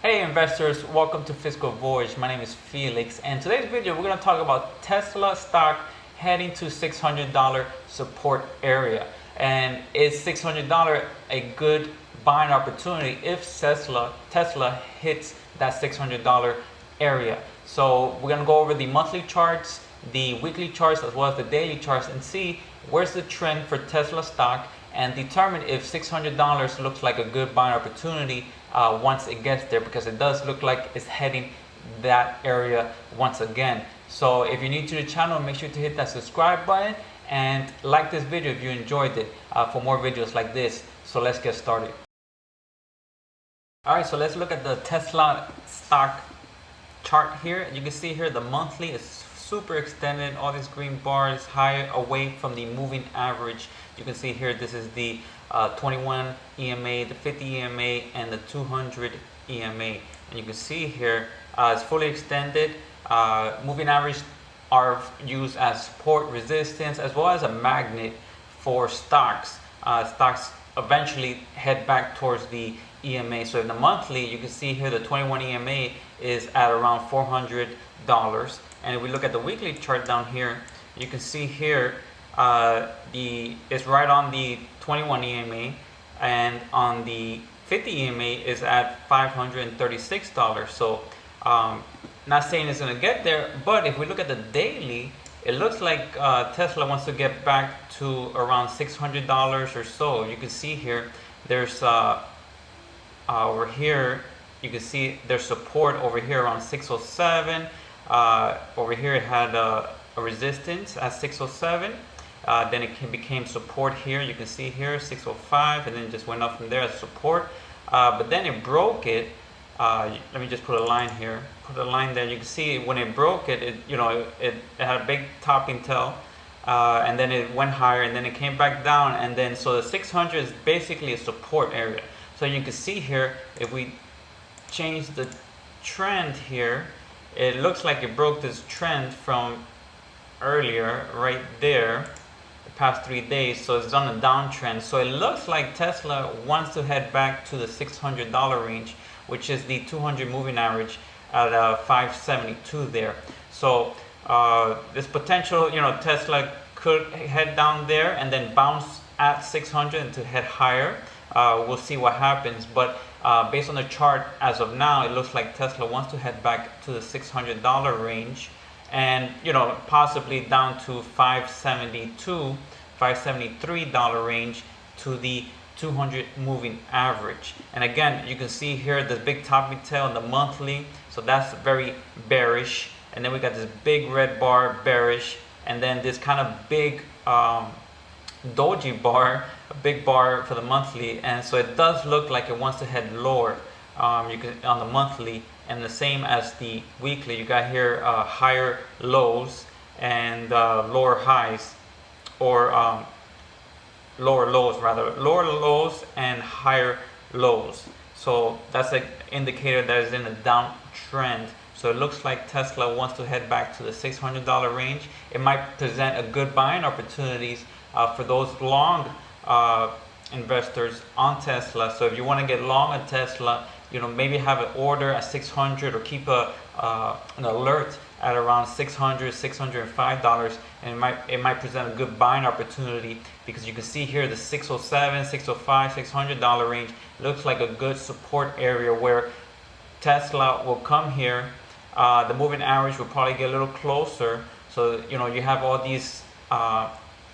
Hey investors, welcome to Fiscal Voyage. My name is Felix, and today's video we're going to talk about Tesla stock heading to $600 support area. And is $600 a good buying opportunity if Tesla hits that $600 area? So we're going to go over the monthly charts, the weekly charts, as well as the daily charts, and see where's the trend for Tesla stock and determine if $600 looks like a good buying opportunity once it gets there, because it does look like it's heading that area once again. So if you're new to the channel, make sure to hit that subscribe button and like this video if you enjoyed it for more videos like this. So let's get started. Alright, so let's look at the Tesla stock chart here. You can see here the monthly is super extended. All these green bars higher away from the moving average. You can see here this is the 21 EMA, the 50 EMA, and the 200 EMA. And you can see here it's fully extended. Moving average are used as support, resistance, as well as a magnet for stocks. Stocks eventually head back towards the EMA. So in the monthly, you can see here the 21 EMA is at around $400. And if we look at the weekly chart down here, you can see here it's right on the 21 EMA, and on the 50 EMA is at $536. So not saying it's going to get there, but if we look at the daily, it looks like Tesla wants to get back to around $600 or so. You can see here there's over here you can see there's support over here around 607. Over here it had a resistance at 607. Then it became support here. You can see here 605, and then just went up from there as support. But then it broke it. Let me just put a line here. Put a line there. You can see when it broke it, it had a big topping tail, and then it went higher, and then it came back down, and then so the 600 is basically a support area. So you can see here, if we change the trend here, it looks like it broke this trend from earlier right there, the past 3 days. So it's on a downtrend. So it looks like Tesla wants to head back to the $600 range, which is the 200 moving average at 572 there. So this potential, Tesla could head down there and then bounce at 600 and to head higher. We'll see what happens, but based on the chart as of now, it looks like Tesla wants to head back to the $600 range, and possibly down to $572, $573 range to the 200 moving average. And again, you can see here the big topping tail in the monthly, so that's very bearish. And then we got this big red bar, bearish, and then this kind of big doji bar, a big bar for the monthly. And so it does look like it wants to head lower. You can on the monthly, and the same as the weekly. You got here higher lows and lower highs, or lower lows and higher lows. So that's an indicator that is in a downtrend. So it looks like Tesla wants to head back to the $600 range. It might present a good buying opportunities for those long investors on Tesla. So if you want to get long on Tesla, maybe have an order at 600, or keep an alert at around $600, $605, and it might present a good buying opportunity, because you can see here the 607, 605, $600 range looks like a good support area where Tesla will come here. The moving average will probably get a little closer. So you have all these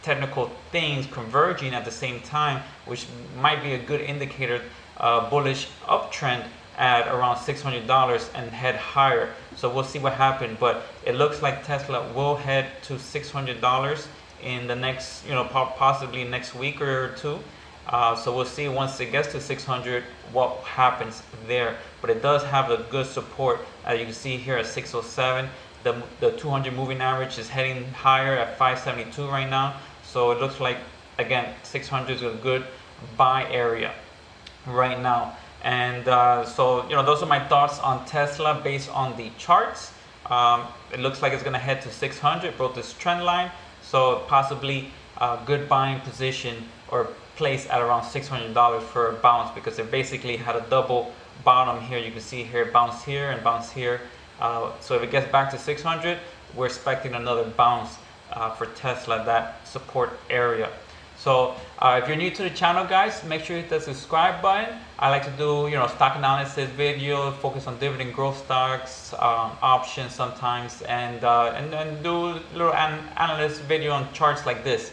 technical things converging at the same time, which might be a good indicator, bullish uptrend at around $600 and head higher. So we'll see what happens, but it looks like Tesla will head to $600 in the next, possibly next week or two. So we'll see once it gets to 600 what happens there. But it does have a good support, as you can see here at 607. The 200 moving average is heading higher at 572 right now. So it looks like, again, 600 is a good buy area right now. And so those are my thoughts on Tesla based on the charts. It looks like it's going to head to 600, broke this trend line. So possibly a good buying position or place at around $600 for a bounce, because it basically had a double bottom here, you can see here bounce here and bounce here. So if it gets back to 600, we're expecting another bounce for Tesla, that support area. So if you're new to the channel, guys, make sure you hit the subscribe button. I like to do, stock analysis video, focus on dividend growth stocks, options sometimes, and do little analyst video on charts like this.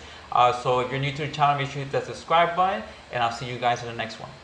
So if you're new to the channel, make sure you hit the subscribe button, and I'll see you guys in the next one.